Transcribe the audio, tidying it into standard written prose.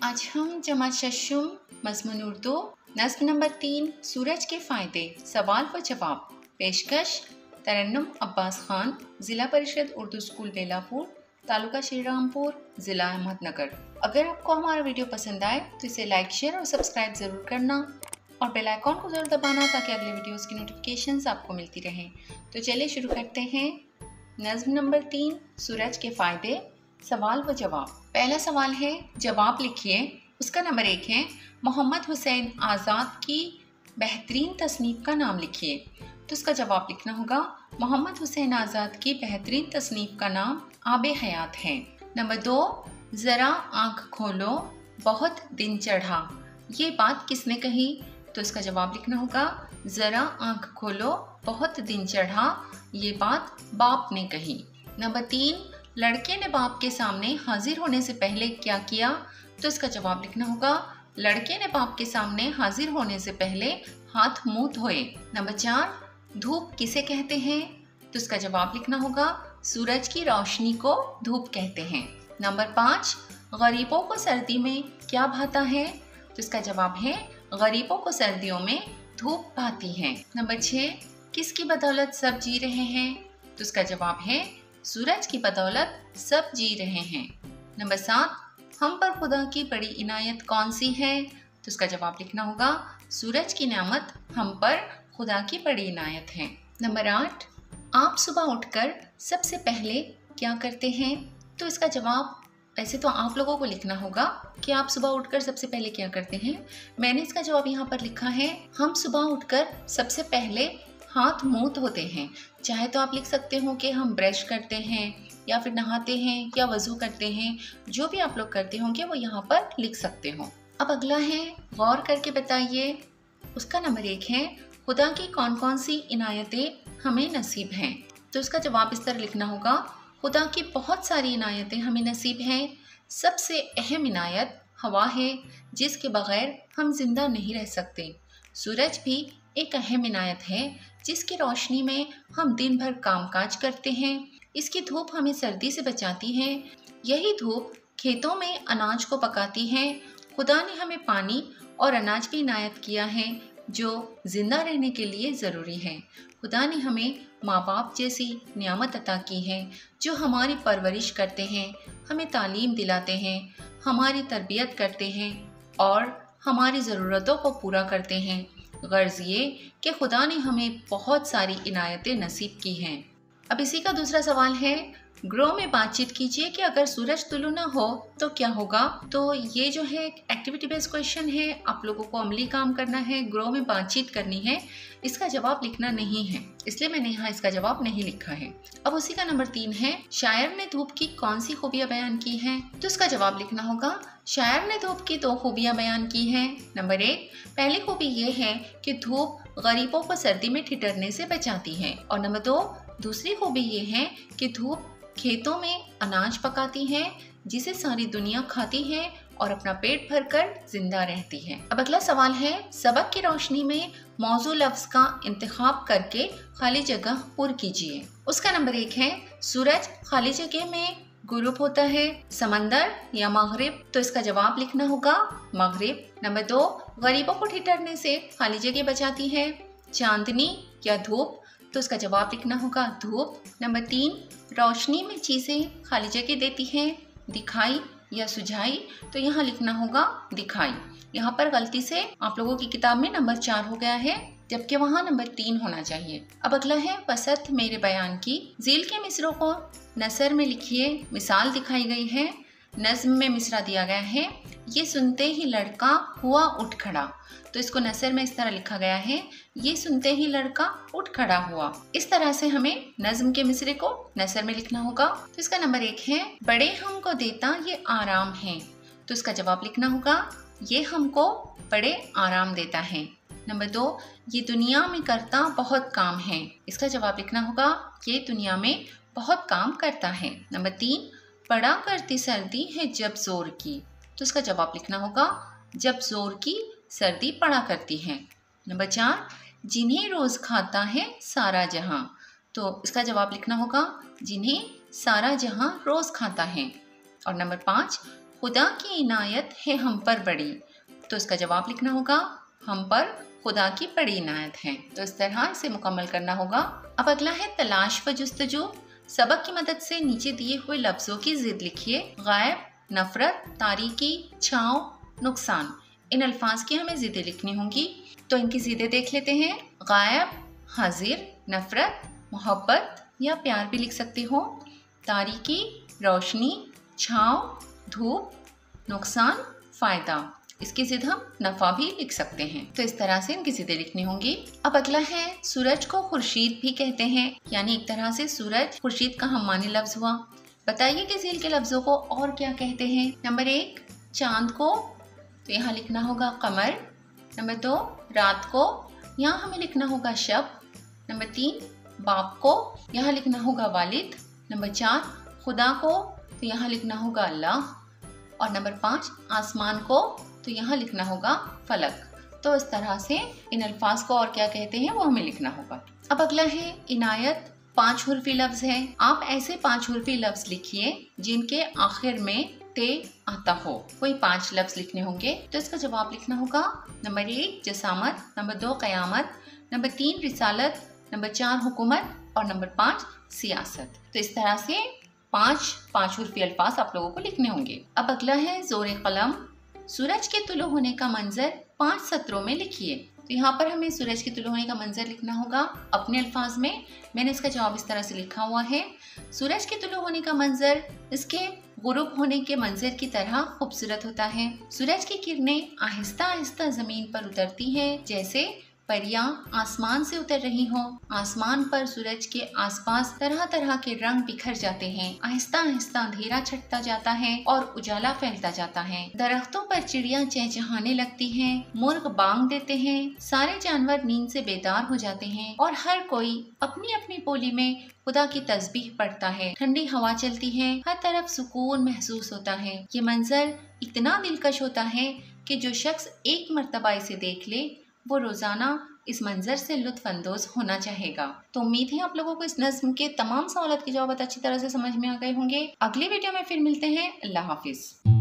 आज हम जमात शशुम मज़मून उर्दू नस्म नंबर 3 सूरज के फ़ायदे सवाल व जवाब पेशकश तरन्नुम अब्बास खान, ज़िला परिषद उर्दू स्कूल बेलापुर, तालुका श्रीरामपुर, ज़िला अहमदनगर। अगर आपको हमारा वीडियो पसंद आए तो इसे लाइक, शेयर और सब्सक्राइब ज़रूर करना और बेल आइकॉन को ज़रूर दबाना ताकि अगले वीडियोस की नोटिफिकेशंस आपको मिलती रहें। तो चलिए शुरू करते हैं। नज़्म नंबर 3 सूरज के फ़ायदे सवाल व जवाब। पहला सवाल है, जवाब लिखिए। उसका नंबर 1 है, मोहम्मद हुसैन आज़ाद की बेहतरीन तसनीफ़ का नाम लिखिए। तो उसका जवाब लिखना होगा, मोहम्मद हुसैन आज़ाद की बेहतरीन तसनीफ़ का नाम आबे हयात है। नंबर 2, ज़रा आँख खोलो बहुत दिन चढ़ा, ये बात किसने कही? तो इसका जवाब लिखना होगा, ज़रा आँख खोलो बहुत दिन चढ़ा, ये बात बाप ने कही। नंबर 3, लड़के ने बाप के सामने हाजिर होने से पहले क्या किया? तो इसका जवाब लिखना होगा, लड़के ने बाप के सामने हाजिर होने से पहले हाथ मुंह धोए। नंबर 4, धूप किसे कहते हैं? तो इसका जवाब लिखना होगा, सूरज की रोशनी को धूप कहते हैं। नंबर 5, गरीबों को सर्दी में क्या भाता है? तो इसका जवाब है, गरीबों को सर्दियों में धूप भाती है। नंबर 6, किसकी बदौलत सब जी रहे हैं? तो इसका जवाब है, सूरज की बदौलत सब जी रहे हैं। नंबर 7, हम पर खुदा की बड़ी इनायत कौन सी है? तो इसका जवाब लिखना होगा, सूरज की नेमत हम पर खुदा की बड़ी इनायत है। नंबर 8, आप सुबह उठकर सबसे पहले क्या करते हैं? तो इसका जवाब वैसे तो आप लोगों को लिखना होगा कि आप सुबह उठकर सबसे पहले क्या करते हैं। मैंने इसका जवाब यहाँ पर लिखा है, हम सुबह उठकर सबसे पहले हाथ मुंह धोते हैं। चाहे तो आप लिख सकते हो कि हम ब्रश करते हैं या फिर नहाते हैं या वज़ू करते हैं, जो भी आप लोग करते होंगे वो यहाँ पर लिख सकते हो। अब अगला है, गौर करके बताइए। उसका नंबर 1 है, खुदा की कौन कौन सी इनायतें हमें नसीब हैं? तो उसका जवाब इस तरह लिखना होगा, खुदा की बहुत सारी इनायतें हमें नसीब हैं। सबसे अहम इनायत हवा है, जिसके बगैर हम जिंदा नहीं रह सकते। सूरज भी एक अहम इनायत है, जिसकी रोशनी में हम दिन भर कामकाज करते हैं। इसकी धूप हमें सर्दी से बचाती है। यही धूप खेतों में अनाज को पकाती है। खुदा ने हमें पानी और अनाज भी इनायत किया है, जो जिंदा रहने के लिए ज़रूरी है। खुदा ने हमें माँ बाप जैसी नियामत अता की है, जो हमारी परवरिश करते हैं, हमें तालीम दिलाते हैं, हमारी तरबियत करते हैं और हमारी ज़रूरतों को पूरा करते हैं। गर्ज ये कि खुदा ने हमें बहुत सारी इनायतें नसीब की हैं। अब इसी का दूसरा सवाल है, ग्रो में बातचीत कीजिए कि अगर सूरज तुलू ना हो तो क्या होगा? तो ये जो है एक्टिविटी बेस्ड क्वेश्चन है, आप लोगों को अमली काम करना है, ग्रो में बातचीत करनी है। इसका जवाब लिखना नहीं है, इसलिए मैंने यहाँ इसका जवाब नहीं लिखा है। अब उसी का नंबर 3 है, शायर ने धूप की कौन सी खूबियाँ बयान की हैं? तो इसका जवाब लिखना होगा, शायर ने धूप की 2 खूबियाँ बयान की हैं। नंबर 1, पहली खूबी ये है कि धूप गरीबों को सर्दी में ठिठुरने से बचाती है। और नंबर 2, दूसरी खूबी ये है कि धूप खेतों में अनाज पकाती है, जिसे सारी दुनिया खाती है और अपना पेट भरकर जिंदा रहती है। अब अगला सवाल है, सबक की रोशनी में मौजू लफ्ज का इंतखाब करके खाली जगह पुर कीजिए। उसका नंबर 1 है, सूरज खाली जगह में गुरूब होता है, समंदर या मगरिब? तो इसका जवाब लिखना होगा मगरिब। नंबर 2, गरीबों को ठिठुरने से खाली जगह बचाती है, चांदनी या धूप? तो इसका जवाब लिखना होगा धूप। नंबर 3, रोशनी में चीज़ें खाली जगह देती हैं, दिखाई या सुझाई? तो यहाँ लिखना होगा दिखाई। यहाँ पर गलती से आप लोगों की किताब में नंबर 4 हो गया है, जबकि वहाँ नंबर 3 होना चाहिए। अब अगला है, वसत मेरे बयान की झील के मिसरों को नसर में लिखिए। मिसाल दिखाई गई है, नज्म में मिसरा दिया गया है, ये सुनते ही लड़का हुआ उठ खड़ा। तो इसको नसर में इस तरह लिखा गया है, ये सुनते ही लड़का उठ खड़ा हुआ। इस तरह से हमें नज्म के मिसरे को नसर में लिखना होगा। तो इसका नंबर 1 है, बड़े हमको देता ये आराम है। तो इसका जवाब लिखना होगा, ये हमको बड़े आराम देता है। नंबर 2, ये दुनिया में करता बहुत काम है। इसका जवाब लिखना होगा, ये दुनिया में बहुत काम करता है। नंबर 3, पड़ा करती सर्दी है जब जोर की। तो इसका जवाब लिखना होगा, जब जोर की सर्दी पड़ा करती है। नंबर 4, जिन्हें रोज़ खाता है सारा जहां। तो इसका जवाब लिखना होगा, जिन्हें सारा जहां रोज़ खाता है। और नंबर 5, खुदा की इनायत है हम पर बड़ी। तो इसका जवाब लिखना होगा हम पर खुदा की बड़ी इनायत है। तो इस तरह इसे मुकम्मल करना होगा। अब अगला है तलाश व जुस्तजू। सबक की मदद से नीचे दिए हुए लफ्जों की जिद लिखिए। गायब, नफरत, तारीकी, छाँव, नुकसान। इन अल्फाज की हमें जिदें लिखनी होंगी। तो इनकी जिदें देख लेते हैं। गायब, हाजिर, नफरत, मोहब्बत या प्यार भी लिख सकते हो। तारीकी, रोशनी, छाँव, धूप, नुकसान, फायदा। इसकी जिद हम नफा भी लिख सकते हैं। तो इस तरह से इनकी जिदें लिखनी होंगी। अब अगला है सूरज को खुर्शीद भी कहते हैं, यानी एक तरह से सूरज खुर्शीद का हममानी लफ्ज हुआ। बताइए कि झील के लफ्जों को और क्या कहते हैं। नंबर 1 चांद को, तो यहाँ लिखना होगा कमर। नंबर 2 रात को, यहाँ हमें लिखना होगा शब। नंबर 3 बाप को, यहाँ लिखना होगा वालिद। नंबर 4 खुदा को, तो यहाँ लिखना होगा अल्लाह। और नंबर 5 आसमान को, तो यहाँ लिखना होगा फलक। तो इस तरह से इन अल्फाज को और क्या कहते हैं वो हमें लिखना होगा। अब अगला है इनायत। 5 हुर्फी लफ्ज है। आप ऐसे 5 हुर्फी लफ्ज लिखिए जिनके आखिर में ते आता हो। कोई 5 लफ्ज लिखने होंगे। तो इसका जवाब लिखना होगा। नंबर 1 जसामत, नंबर 2 कयामत, नंबर 3 रिसालत, नंबर 4 हुकूमत और नंबर 5 सियासत। तो इस तरह से 5 हुर्फी अल्फाज आप लोगों को लिखने होंगे। अब अगला है जोर कलम। सूरज के तुलू होने का मंजर 5 सत्रों में लिखिए। तो यहाँ पर हमें सूरज के तुलू होने का मंजर लिखना होगा अपने अल्फाज में। मैंने इसका जवाब इस तरह से लिखा हुआ है। सूरज के तुलू होने का मंजर इसके गुरूब होने के मंजर की तरह खूबसूरत होता है। सूरज की किरणें आहिस्ता आहिस्ता जमीन पर उतरती हैं, जैसे परियां आसमान से उतर रही हों। आसमान पर सूरज के आसपास तरह तरह के रंग बिखर जाते हैं। आहिस्ता आहिस्ता अंधेरा छटता जाता है और उजाला फैलता जाता है। दरख्तों पर चिड़ियां चहचहाने लगती हैं, मुर्ग बांग देते हैं, सारे जानवर नींद से बेदार हो जाते हैं और हर कोई अपनी अपनी बोली में खुदा की तस्बीह पढ़ता है। ठंडी हवा चलती है, हर तरफ सुकून महसूस होता है। ये मंजर इतना दिलकश होता है कि जो शख्स एक मर्तबा इसे देख ले वो रोजाना इस मंजर से लुत्फ अंदोज होना चाहेगा। तो उम्मीद है आप लोगों को इस नज्म के तमाम सवालों के जवाब अच्छी तरह से समझ में आ गए होंगे। अगली वीडियो में फिर मिलते हैं। अल्लाह हाफिज।